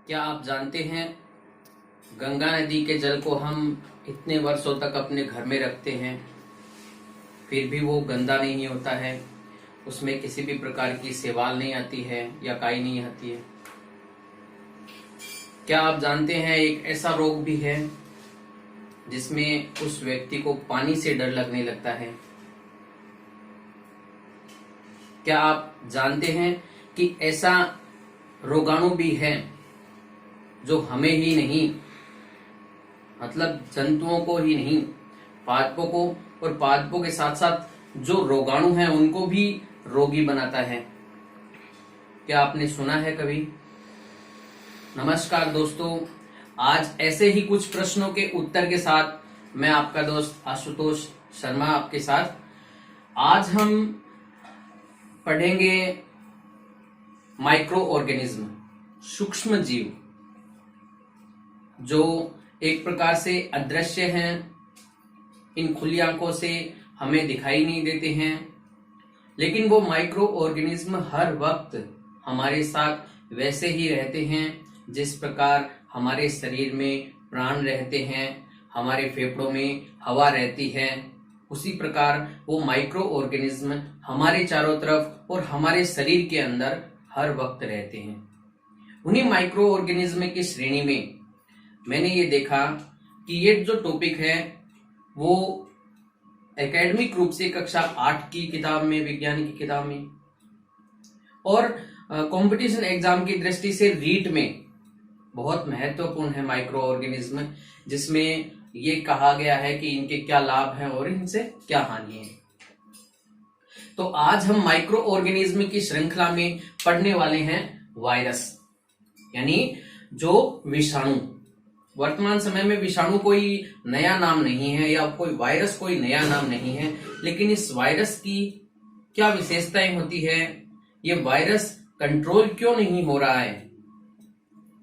क्या आप जानते हैं गंगा नदी के जल को हम इतने वर्षों तक अपने घर में रखते हैं, फिर भी वो गंदा नहीं होता है। उसमें किसी भी प्रकार की शैवाल नहीं आती है या काई नहीं आती है। क्या आप जानते हैं एक ऐसा रोग भी है जिसमें उस व्यक्ति को पानी से डर लगने लगता है। क्या आप जानते हैं कि ऐसा रोगाणु भी है जो हमें ही नहीं, मतलब जंतुओं को ही नहीं, पादपों को और पादपों के साथ साथ जो रोगाणु हैं उनको भी रोगी बनाता है। क्या आपने सुना है कभी? नमस्कार दोस्तों, आज ऐसे ही कुछ प्रश्नों के उत्तर के साथ मैं आपका दोस्त आशुतोष शर्मा आपके साथ। आज हम पढ़ेंगे माइक्रो ऑर्गेनिज्म, सूक्ष्म जीव, जो एक प्रकार से अदृश्य हैं। इन खुली आंखों से हमें दिखाई नहीं देते हैं, लेकिन वो माइक्रो ऑर्गेनिज्म हर वक्त हमारे साथ वैसे ही रहते हैं जिस प्रकार हमारे शरीर में प्राण रहते हैं, हमारे फेफड़ों में हवा रहती है। उसी प्रकार वो माइक्रो ऑर्गेनिज्म हमारे चारों तरफ और हमारे शरीर के अंदर हर वक्त रहते हैं। उन्हीं माइक्रो ऑर्गेनिज्म की श्रेणी में मैंने ये देखा कि ये जो टॉपिक है वो एकेडमिक रूप से कक्षा 8 की किताब में, विज्ञान की किताब में, और कंपटीशन एग्जाम की दृष्टि से रीट में बहुत महत्वपूर्ण है माइक्रो ऑर्गेनिज्म, जिसमें ये कहा गया है कि इनके क्या लाभ हैं और इनसे क्या हानि है। तो आज हम माइक्रो ऑर्गेनिज्म की श्रृंखला में पढ़ने वाले हैं वायरस, यानी जो विषाणु। वर्तमान समय में विषाणु कोई नया नाम नहीं है या कोई वायरस कोई नया नाम नहीं है, लेकिन इस वायरस की क्या विशेषताएं होती है, ये वायरस कंट्रोल क्यों नहीं हो रहा है,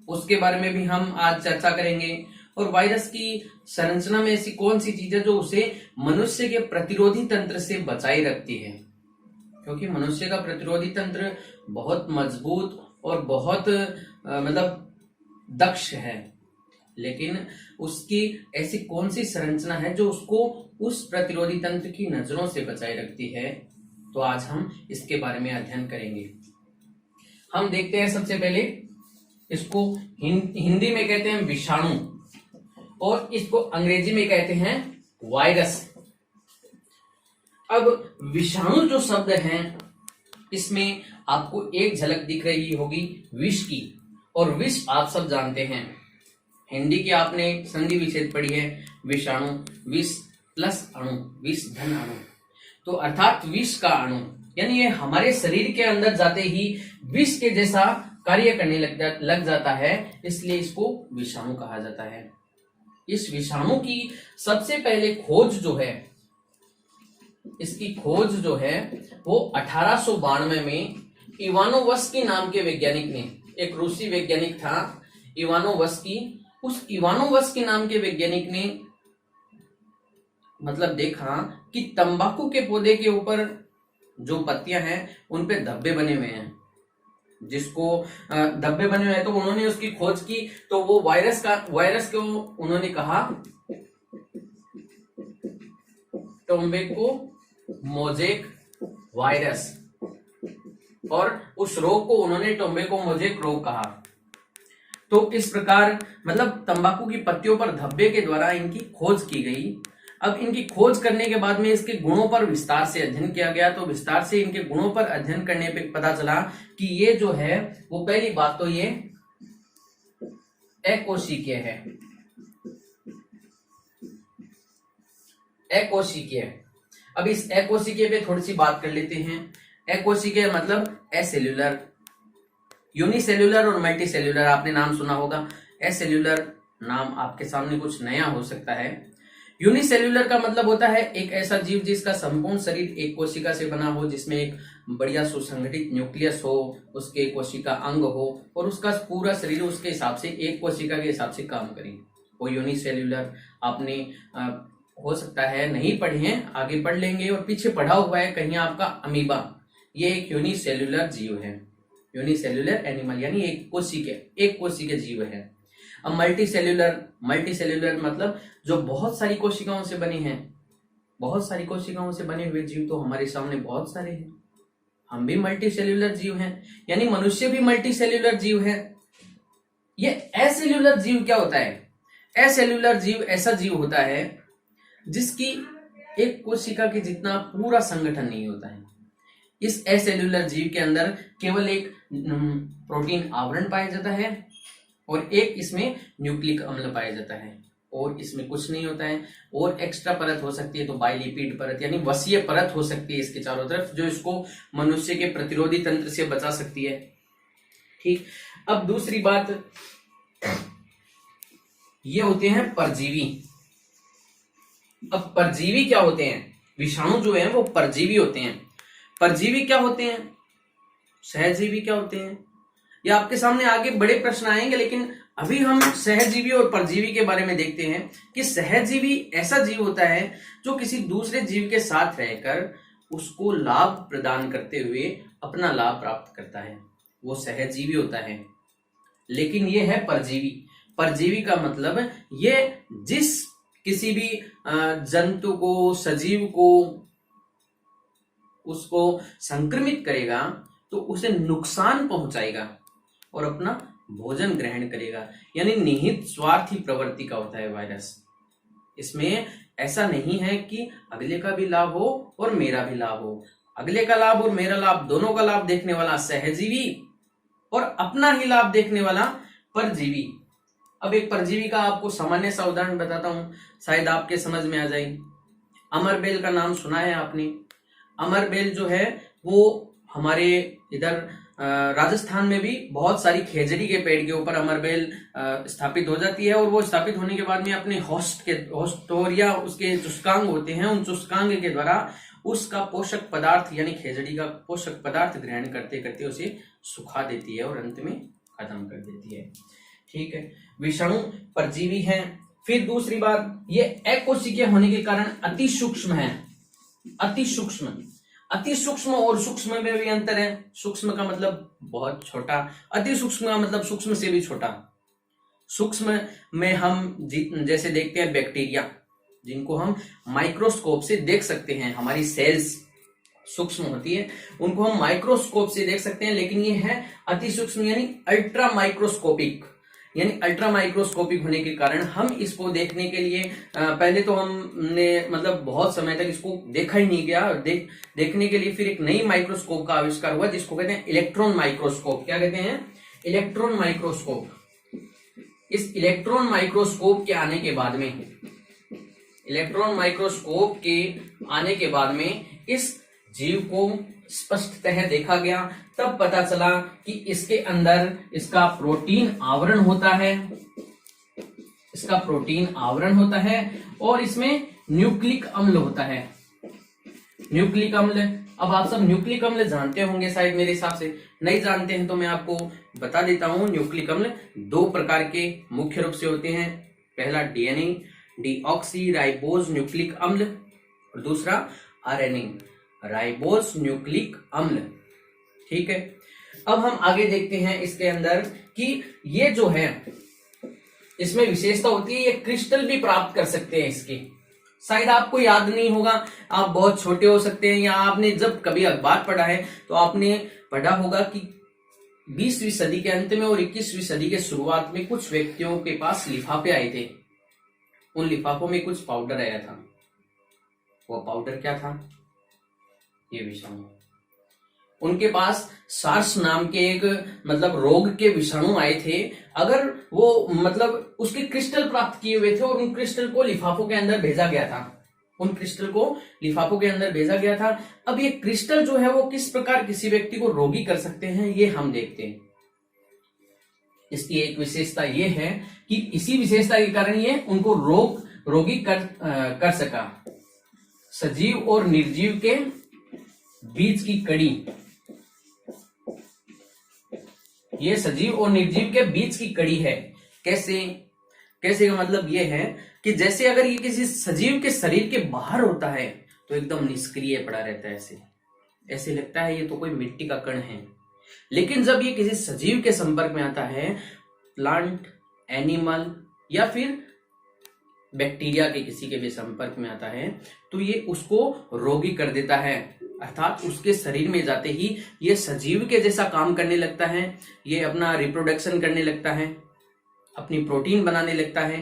उसके बारे में भी हम आज चर्चा करेंगे। और वायरस की संरचना में ऐसी कौन सी चीज है जो उसे मनुष्य के प्रतिरोधी तंत्र से बचाए रखती है, क्योंकि मनुष्य का प्रतिरोधी तंत्र बहुत मजबूत और बहुत मतलब दक्ष है, लेकिन उसकी ऐसी कौन सी संरचना है जो उसको उस प्रतिरोधी तंत्र की नजरों से बचाए रखती है। तो आज हम इसके बारे में अध्ययन करेंगे। हम देखते हैं सबसे पहले इसको हिंदी में कहते हैं विषाणु और इसको अंग्रेजी में कहते हैं वायरस। अब विषाणु जो शब्द है इसमें आपको एक झलक दिख रही होगी विष की, और विष आप सब जानते हैं, हिंदी की आपने संधि विच्छेद पढ़ी है, विषाणु, विष प्लस अणु, विष धन अणु, तो अर्थात विष का अणु, यानी ये हमारे शरीर के अंदर जाते ही विष के जैसा कार्य करने लग जाता है, इसलिए इसको विषाणु कहा जाता है। इस विषाणु की सबसे पहले खोज जो है, इसकी खोज जो है वो 1892 में इवानोवस्की नाम के वैज्ञानिक ने, एक रूसी वैज्ञानिक था इवानोवस्की, उस इवानोवस्की नाम के वैज्ञानिक ने मतलब देखा कि तंबाकू के पौधे के ऊपर जो पत्तियां हैं उन पे धब्बे बने हुए हैं, जिसको धब्बे बने हुए हैं, तो उन्होंने उसकी खोज की। तो वो वायरस को उन्होंने कहा टोबैको मोज़ेक वायरस, और उस रोग को उन्होंने टोबैको मोज़ेक रोग कहा। तो इस प्रकार मतलब तंबाकू की पत्तियों पर धब्बे के द्वारा इनकी खोज की गई। अब इनकी खोज करने के बाद में इसके गुणों पर विस्तार से अध्ययन किया गया। तो विस्तार से इनके गुणों पर अध्ययन करने पे पता चला कि ये जो है वो, पहली बात तो ये अकोशिकीय है, अकोशिकीय। अब इस अकोशिकीय पे थोड़ी सी बात कर लेते हैं। अकोशिकीय मतलब एसेल्युलर, यूनिसेल्युलर और मल्टीसेल्युलर, आपने नाम सुना होगा। एसेल्युलर नाम आपके सामने कुछ नया हो सकता है। यूनिसेल्युलर का मतलब होता है एक ऐसा जीव जिसका संपूर्ण शरीर एक कोशिका से बना हो, जिसमें एक बढ़िया सुसंगठित न्यूक्लियस हो, उसके कोशिका अंग हो और उसका पूरा शरीर उसके हिसाब से एक कोशिका के हिसाब से काम करे, वो यूनिसेल्युलर। आपने हो सकता है नहीं पढ़े हैं, आगे पढ़ लेंगे, और पीछे पढ़ा हुआ है कहीं आपका अमीबा, ये एक यूनिसेल्युलर जीव है। यूनिसेल्युलर एनिमल यानी एक कोशिकीय जीव है। अब मल्टीसेल्युलर मतलब जो बहुत सारी कोशिकाओं से बने हैं, बहुत सारी कोशिकाओं से बने हुए जीव तो हमारे सामने बहुत सारे हैं। हम भी मल्टीसेल्युलर जीव हैं, यानी मनुष्य भी मल्टीसेल्युलर जीव है। ये एसेल्युलर जीव क्या होता है? एसेल्युलर जीव ऐसा जीव होता है जिसकी एक कोशिका के जितना पूरा संगठन नहीं होता है। इस एसेल्युलर जीव के अंदर केवल एक प्रोटीन आवरण पाया जाता है और एक इसमें न्यूक्लिक अम्ल पाया जाता है, और इसमें कुछ नहीं होता है। और एक्स्ट्रा परत हो सकती है तो बाइलिपिड परत यानी वसीय परत हो सकती है इसके चारों तरफ, जो इसको मनुष्य के प्रतिरोधी तंत्र से बचा सकती है। ठीक, अब दूसरी बात, ये होते हैं परजीवी। अब परजीवी क्या होते हैं? विषाणु जो है वो परजीवी होते हैं। परजीवी क्या होते हैं? सहजीवी क्या होते हैं? ये आपके सामने आगे बड़े प्रश्न आएंगे, लेकिन अभी हम सहजीवी और परजीवी के बारे में देखते हैं कि सहजीवी ऐसा जीव होता है जो किसी दूसरे जीव के साथ रहकर उसको लाभ प्रदान करते हुए अपना लाभ प्राप्त करता है, वो सहजीवी होता है। लेकिन ये है परजीवी। परजीवी का मतलब ये जिस किसी भी जंतु को, सजीव को उसको संक्रमित करेगा तो उसे नुकसान पहुंचाएगा और अपना भोजन ग्रहण करेगा, यानी निहित स्वार्थी प्रवृत्ति का होता है वायरस। इसमें ऐसा नहीं है कि अगले का भी लाभ हो और मेरा भी लाभ हो। अगले का लाभ और मेरा लाभ, दोनों का लाभ देखने वाला सहजीवी और अपना ही लाभ देखने वाला परजीवी। अब एक परजीवी का आपको सामान्य सा उदाहरण बताता हूं, शायद आपके समझ में आ जाए। अमरबेल का नाम सुना है आपने? अमरबेल जो है वो हमारे इधर राजस्थान में भी बहुत सारी खेजड़ी के पेड़ के ऊपर अमरबेल स्थापित हो जाती है, और वो स्थापित होने के बाद में अपने होस्ट या उसके चुस्कांग होते हैं, उन चुस्कांग के द्वारा उसका पोषक पदार्थ यानी खेजड़ी का पोषक पदार्थ ग्रहण करते करते उसे सुखा देती है और अंत में खत्म कर देती है। ठीक है, विषाणु परजीवी हैं। फिर दूसरी बात, ये अकोशिकीय होने के कारण अति सूक्ष्म है। अति सूक्ष्म और सूक्ष्म में भी अंतर है। सूक्ष्म का मतलब बहुत छोटा, अति सूक्ष्म का मतलब सूक्ष्म से भी छोटा। सूक्ष्म में हम जैसे देखते हैं बैक्टीरिया, जिनको हम माइक्रोस्कोप से देख सकते हैं, हमारी सेल्स सूक्ष्म होती है, उनको हम माइक्रोस्कोप से देख सकते हैं। लेकिन ये है अति सूक्ष्म यानी अल्ट्रा माइक्रोस्कोपिक, यानी अल्ट्रा माइक्रोस्कोपिक होने के कारण हम इसको देखने के लिए पहले तो हमने मतलब बहुत समय तक इसको देखा ही नहीं गया। देखने के लिए फिर एक नई माइक्रोस्कोप का आविष्कार हुआ जिसको कहते हैं इलेक्ट्रॉन माइक्रोस्कोप। क्या कहते हैं? Electron microscope. इस इलेक्ट्रॉन माइक्रोस्कोप के आने के बाद में, इलेक्ट्रॉन माइक्रोस्कोप के आने के बाद में इस जीव को स्पष्टतः देखा गया, तब पता चला कि इसके अंदर इसका प्रोटीन आवरण होता है, इसका प्रोटीन आवरण होता है और इसमें न्यूक्लिक अम्ल होता है। न्यूक्लिक अम्ल, अब आप सब न्यूक्लिक अम्ल जानते होंगे शायद, मेरे हिसाब से नहीं जानते हैं तो मैं आपको बता देता हूं। न्यूक्लिक अम्ल दो प्रकार के मुख्य रूप से होते हैं। पहला डीएनए डीऑक्सी राइबोज न्यूक्लिक अम्ल और दूसरा आरएनए राइबोज न्यूक्लिक अम्ल। ठीक है, अब हम आगे देखते हैं इसके अंदर कि ये जो है इसमें विशेषता होती है, ये क्रिस्टल भी प्राप्त कर सकते हैं इसके। शायद आपको याद नहीं होगा, आप बहुत छोटे हो सकते हैं, या आपने जब कभी अखबार पढ़ा है तो आपने पढ़ा होगा कि 20वीं सदी के अंत में और 21वीं सदी के शुरुआत में कुछ व्यक्तियों के पास लिफाफे आए थे। उन लिफाफों में कुछ पाउडर आया था। वो पाउडर क्या था? ये विषाणु। उनके पास सार्स नाम के एक मतलब रोग के विषाणु आए थे। अगर वो मतलब उसके क्रिस्टल प्राप्त किए हुए थे और उन क्रिस्टल को लिफाफों के अंदर भेजा गया था, उन क्रिस्टल को लिफाफों के अंदर भेजा गया था। अब ये क्रिस्टल जो है वो किस प्रकार किसी व्यक्ति को रोगी कर सकते हैं, ये हम देखते हैं। इसकी एक विशेषता ये है कि इसी विशेषता के कारण ये उनको रोगी कर सका। सजीव और निर्जीव के बीच की कड़ी, ये सजीव और निर्जीव के बीच की कड़ी है। कैसे का मतलब ये है कि जैसे अगर ये किसी सजीव के शरीर के बाहर होता है तो एकदम निष्क्रिय पड़ा रहता है, ऐसे लगता है ये तो कोई मिट्टी का कण है। लेकिन जब ये किसी सजीव के संपर्क में आता है, प्लांट, एनिमल या फिर बैक्टीरिया के किसी के भी संपर्क में आता है, तो ये उसको रोगी कर देता है। अर्थात उसके शरीर में जाते ही ये सजीव के जैसा काम करने लगता है, ये अपना रिप्रोडक्शन करने लगता है, अपनी प्रोटीन बनाने लगता है।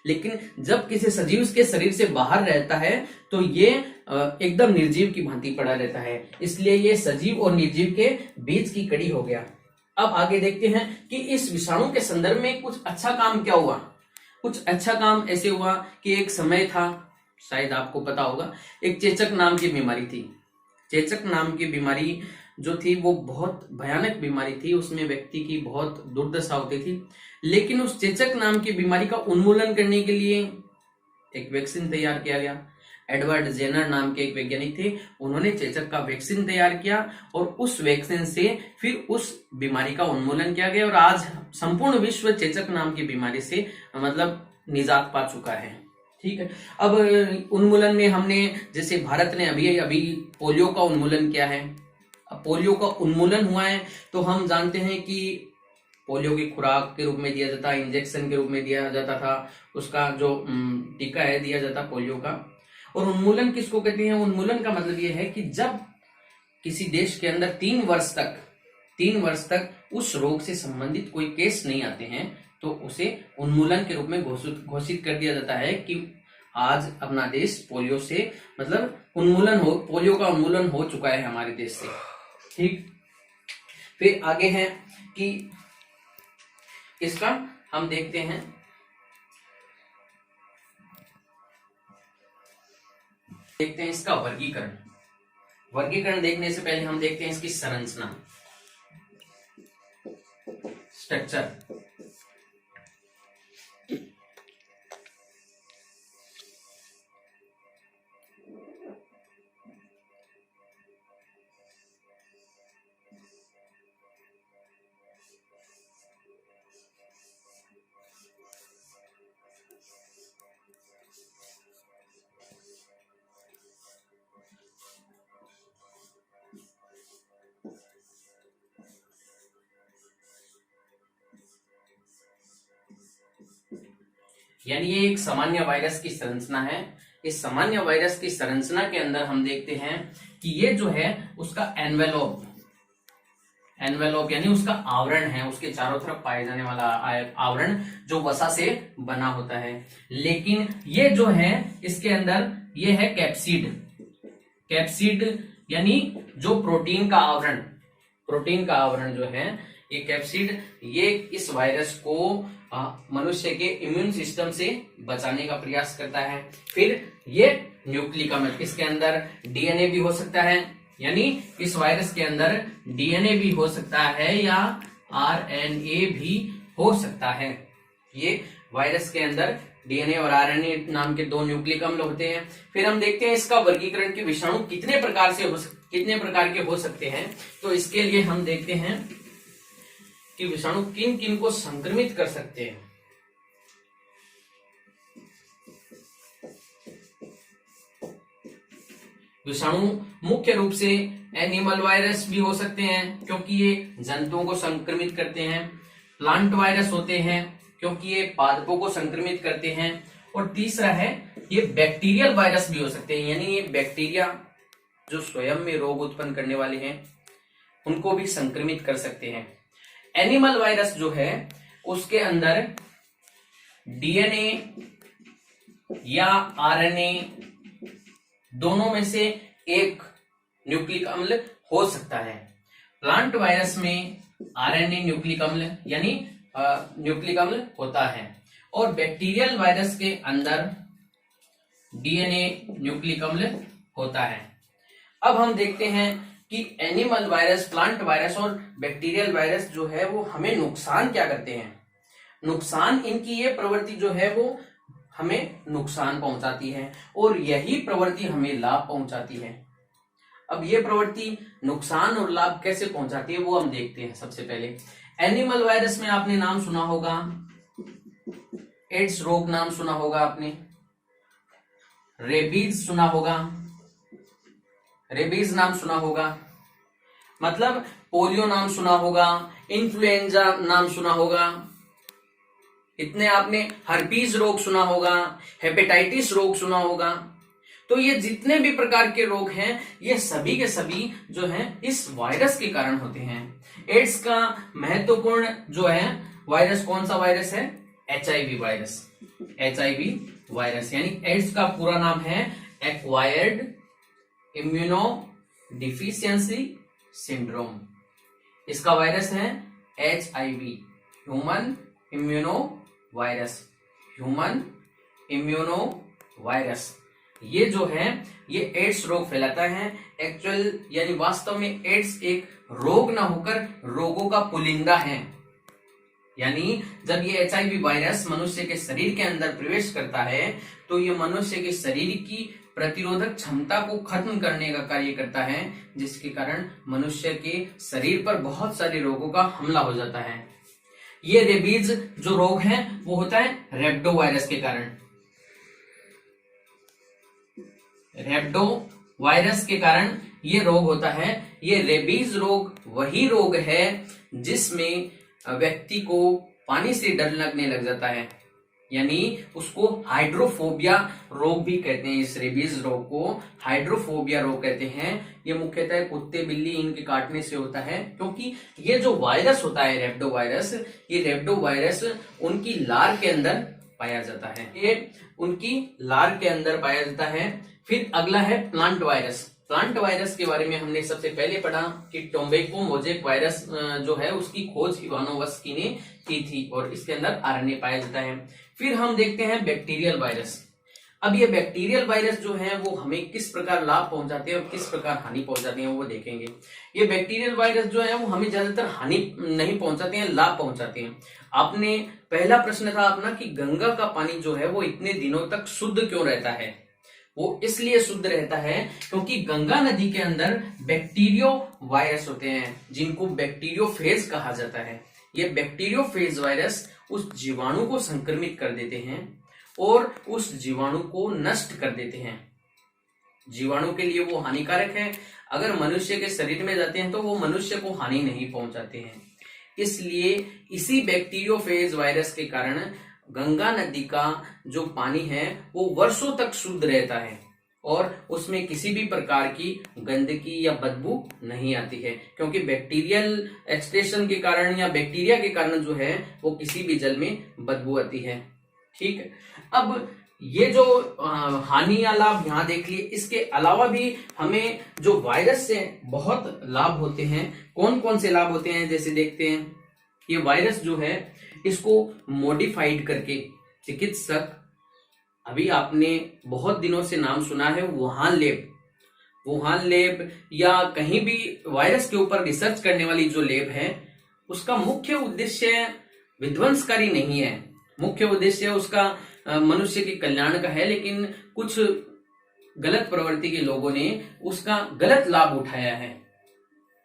लेकिन जब किसी सजीव के शरीर से बाहर रहता है तो ये एकदम निर्जीव की भांति पड़ा रहता है। इसलिए ये सजीव और निर्जीव के बीच की कड़ी हो गया। अब आगे देखते हैं कि इस विषाणु के संदर्भ में कुछ अच्छा काम क्या हुआ। कुछ अच्छा काम ऐसे हुआ कि एक समय था, शायद आपको पता होगा, एक चेचक नाम की बीमारी थी। चेचक नाम की बीमारी जो थी वो बहुत भयानक बीमारी थी, उसमें व्यक्ति की बहुत दुर्दशा होती थी। लेकिन उस चेचक नाम की बीमारी का उन्मूलन करने के लिए एक वैक्सीन तैयार किया गया। एडवर्ड जेनर नाम के एक वैज्ञानिक थे, उन्होंने चेचक का वैक्सीन तैयार किया और उस वैक्सीन से फिर उस बीमारी का उन्मूलन किया गया और आज संपूर्ण विश्व चेचक नाम की बीमारी से मतलब निजात पा चुका है। ठीक है। अब उन्मूलन में हमने, जैसे भारत ने अभी पोलियो का उन्मूलन किया है। अब पोलियो का उन्मूलन हुआ है तो हम जानते हैं कि पोलियो की खुराक के रूप में दिया जाता, इंजेक्शन के रूप में दिया जाता था, उसका जो टीका है दिया जाता पोलियो का। और उन्मूलन किसको कहते हैं? उन्मूलन का मतलब यह है कि जब किसी देश के अंदर 3 वर्ष तक उस रोग से संबंधित कोई केस नहीं आते हैं तो उसे उन्मूलन के रूप में घोषित कर दिया जाता है कि आज अपना देश पोलियो से मतलब पोलियो का उन्मूलन हो चुका है हमारे देश से। ठीक। फिर आगे है कि इसका हम देखते हैं इसका वर्गीकरण। वर्गीकरण देखने से पहले हम देखते हैं इसकी संरचना, स्ट्रक्चर। यानी ये एक सामान्य वायरस की संरचना है। इस सामान्य वायरस की संरचना के अंदर हम देखते हैं कि ये जो है उसका एनवेलोप यानी उसका आवरण है, उसके चारों तरफ पाए जाने वाला आवरण जो वसा से बना होता है। लेकिन ये जो है इसके अंदर ये है कैप्सिड यानी जो प्रोटीन का आवरण जो है ये कैप्सिड, ये इस वायरस को मनुष्य के इम्यून सिस्टम से बचाने का प्रयास करता है। फिर ये न्यूक्लिक अम्ल, इसके अंदर डीएनए भी हो सकता है, यानी इस वायरस के अंदर डीएनए भी हो सकता है या आरएनए भी हो सकता है। ये वायरस के अंदर डीएनए और आरएनए नाम के 2 न्यूक्लिक अम्ल होते हैं। फिर हम देखते हैं इसका वर्गीकरण कि विषाणु कितने प्रकार के हो सकते हैं। तो इसके लिए हम देखते हैं कि विषाणु किन किन को संक्रमित कर सकते हैं। विषाणु मुख्य रूप से एनिमल वायरस भी हो सकते हैं क्योंकि ये जंतुओं को संक्रमित करते हैं। प्लांट वायरस होते हैं क्योंकि ये पादपों को संक्रमित करते हैं। और तीसरा है ये बैक्टीरियल वायरस भी हो सकते हैं, यानी ये बैक्टीरिया जो स्वयं में रोग उत्पन्न करने वाले हैं उनको भी संक्रमित कर सकते हैं। एनिमल वायरस जो है उसके अंदर डीएनए या आरएनए दोनों में से एक न्यूक्लिक अम्ल हो सकता है। प्लांट वायरस में आरएनए न्यूक्लिक अम्ल यानी न्यूक्लिक अम्ल होता है और बैक्टीरियल वायरस के अंदर डीएनए न्यूक्लिक अम्ल होता है। अब हम देखते हैं कि एनिमल वायरस, प्लांट वायरस और बैक्टीरियल वायरस जो है वो हमें नुकसान क्या करते हैं। नुकसान, इनकी ये प्रवृत्ति जो है वो हमें नुकसान पहुंचाती है और यही प्रवृत्ति हमें लाभ पहुंचाती है। अब ये प्रवृत्ति नुकसान और लाभ कैसे पहुंचाती है वो हम देखते हैं। सबसे पहले एनिमल वायरस में आपने नाम सुना होगा, एड्स रोग नाम सुना होगा आपने, रेबीज नाम सुना होगा। मतलब पोलियो नाम सुना होगा, इन्फ्लुएंजा नाम सुना होगा, इतने आपने हर्पीज रोग सुना होगा, हेपेटाइटिस रोग सुना होगा। तो ये जितने भी प्रकार के रोग हैं, ये सभी के सभी जो हैं इस वायरस के कारण होते हैं। एड्स का महत्वपूर्ण जो है वायरस कौन सा वायरस है? HIV virus. HIV वायरस यानी एड्स का पूरा नाम है एक्वायर्ड इम्यूनो डिफिशियंसी सिंड्रोम। इसका वायरस है HIV, human immuno virus, human immuno virus. ये जो है ये एड्स रोग फैलाता है। एक्चुअल यानी वास्तव में एड्स एक रोग ना होकर रोगों का पुलिंदा है। यानी जब ये HIV वायरस मनुष्य के शरीर के अंदर प्रवेश करता है तो ये मनुष्य के शरीर की प्रतिरोधक क्षमता को खत्म करने का कार्य करता है, जिसके कारण मनुष्य के शरीर पर बहुत सारे रोगों का हमला हो जाता है। ये रेबीज जो रोग है वो होता है रेब्डो वायरस के कारण। रेब्डो वायरस के कारण ये रोग होता है। ये रेबीज रोग वही रोग है जिसमें व्यक्ति को पानी से डर लगने लग जाता है, यानी उसको हाइड्रोफोबिया रोग भी कहते हैं। इस रेबीज रोग को हाइड्रोफोबिया रोग कहते हैं। ये मुख्यतः कुत्ते बिल्ली इनके काटने से होता है, क्योंकि ये जो वायरस होता है रेब्डो वायरस, ये रेब्डो वायरस उनकी लार के अंदर पाया जाता है। ये उनकी लार के अंदर पाया जाता है। फिर अगला है प्लांट वायरस। प्लांट वायरस के बारे में हमने सबसे पहले पढ़ा कि टोबैको मोजेक वायरस जो है उसकी खोज इवानोवस्की ने की थी और इसके अंदर आरएनए पाया जाता है। फिर हम देखते हैं बैक्टीरियल वायरस। अब ये बैक्टीरियल वायरस जो है वो हमें किस प्रकार लाभ पहुंचाते हैं और किस प्रकार हानि पहुंचाते हैं वो देखेंगे। ये बैक्टीरियल वायरस जो है वो हमें ज्यादातर हानि नहीं पहुंचाते हैं, लाभ पहुंचाते हैं। आपने पहला प्रश्न था अपना कि गंगा का पानी जो है वो इतने दिनों तक शुद्ध क्यों रहता है? वो इसलिए शुद्ध रहता है क्योंकि गंगा नदी के अंदर बैक्टीरियो वायरस होते हैं, जिनको बैक्टीरियोफेज कहा जाता है। ये बैक्टीरियोफेज वायरस उस जीवाणु को संक्रमित कर देते हैं और उस जीवाणु को नष्ट कर देते हैं। जीवाणु के लिए वो हानिकारक है। अगर मनुष्य के शरीर में जाते हैं तो वो मनुष्य को हानि नहीं पहुंचाते हैं। इसलिए इसी बैक्टीरियोफेज वायरस के कारण गंगा नदी का जो पानी है वो वर्षों तक शुद्ध रहता है और उसमें किसी भी प्रकार की गंदगी या बदबू नहीं आती है, क्योंकि बैक्टीरियल एक्सप्रेशन के कारण या बैक्टीरिया के कारण जो है वो किसी भी जल में बदबू आती है। ठीक है, अब ये जो हानि या लाभ यहाँ देख लिए, इसके अलावा भी हमें जो वायरस से बहुत लाभ होते हैं। कौन कौन से लाभ होते हैं जैसे देखते हैं। ये वायरस जो है इसको मॉडिफाइड करके चिकित्सक, अभी आपने बहुत दिनों से नाम सुना है वुहान लैब या कहीं भी वायरस के ऊपर रिसर्च करने वाली जो लैब है उसका मुख्य उद्देश्य विध्वंसकारी नहीं है। मुख्य उद्देश्य उसका मनुष्य के कल्याण का है, लेकिन कुछ गलत प्रवृत्ति के लोगों ने उसका गलत लाभ उठाया है।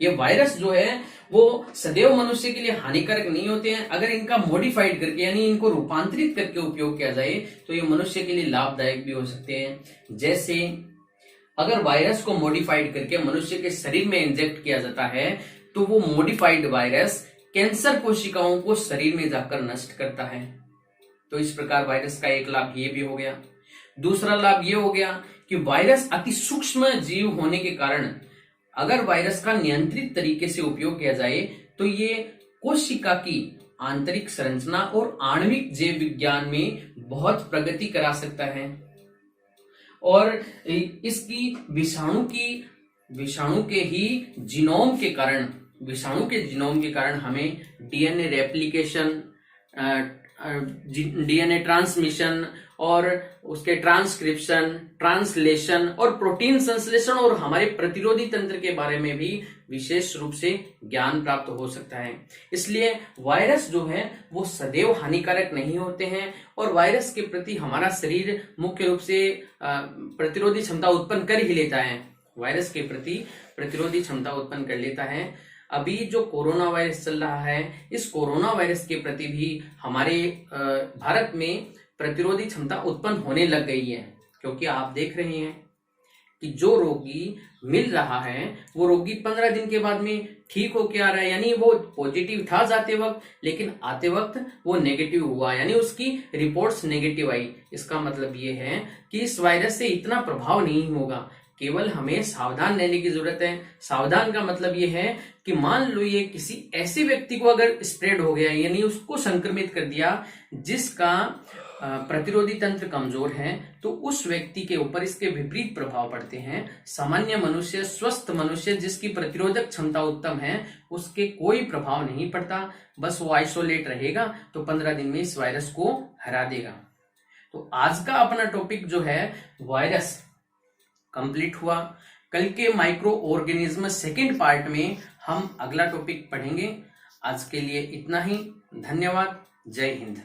ये वायरस जो है वो सदैव मनुष्य के लिए हानिकारक नहीं होते हैं। अगर इनका मॉडिफाइड करके यानी इनको रूपांतरित करके उपयोग किया जाए तो ये मनुष्य के लिए लाभदायक भी हो सकते हैं। जैसे अगर वायरस को मॉडिफाइड करके मनुष्य के शरीर में इंजेक्ट किया जाता है तो वो मॉडिफाइड वायरस कैंसर कोशिकाओं को शरीर में जाकर नष्ट करता है। तो इस प्रकार वायरस का एक लाभ ये भी हो गया। दूसरा लाभ ये हो गया कि वायरस अति सूक्ष्म जीव होने के कारण अगर वायरस का नियंत्रित तरीके से उपयोग किया जाए तो ये कोशिका की आंतरिक संरचना और आणविक जैव विज्ञान में बहुत प्रगति करा सकता है। और इसकी विषाणु के जीनोम के कारण हमें डीएनए रेप्लिकेशन, डीएनए ट्रांसमिशन और उसके ट्रांसक्रिप्शन, ट्रांसलेशन और प्रोटीन संश्लेषण और हमारे प्रतिरोधी तंत्र के बारे में भी विशेष रूप से ज्ञान प्राप्त हो सकता है। इसलिए वायरस जो है वो सदैव हानिकारक नहीं होते हैं और वायरस के प्रति हमारा शरीर मुख्य रूप से प्रतिरोधी क्षमता उत्पन्न कर ही लेता है। वायरस के प्रति प्रतिरोधी क्षमता उत्पन्न कर लेता है। अभी जो कोरोना वायरस चल रहा है, इस कोरोना वायरस के प्रति भी हमारे भारत में प्रतिरोधी क्षमता उत्पन्न होने लग गई है, क्योंकि आप देख रहे हैं कि जो रोगी मिल रहा है वो रोगी 15 दिन के बाद में ठीक होके आ रहा है, यानी वो पॉजिटिव था जाते वक्त, लेकिन आते वक्त वो नेगेटिव हुआ, यानी उसकी रिपोर्ट्स नेगेटिव आई। इसका मतलब ये है कि इस वायरस से इतना प्रभाव नहीं होगा, केवल हमें सावधान रहने की जरूरत है। सावधान का मतलब ये है कि मान लो ये किसी ऐसे व्यक्ति को अगर स्प्रेड हो गया, यानी उसको संक्रमित कर दिया जिसका प्रतिरोधी तंत्र कमजोर है, तो उस व्यक्ति के ऊपर इसके विपरीत प्रभाव पड़ते हैं। सामान्य मनुष्य, स्वस्थ मनुष्य जिसकी प्रतिरोधक क्षमता उत्तम है, उसके कोई प्रभाव नहीं पड़ता, बस वो आइसोलेट रहेगा तो 15 दिन में इस वायरस को हरा देगा। तो आज का अपना टॉपिक जो है वायरस कंप्लीट हुआ। कल के माइक्रो ऑर्गेनिज्म सेकेंड पार्ट में हम अगला टॉपिक पढ़ेंगे। आज के लिए इतना ही। धन्यवाद। जय हिंद।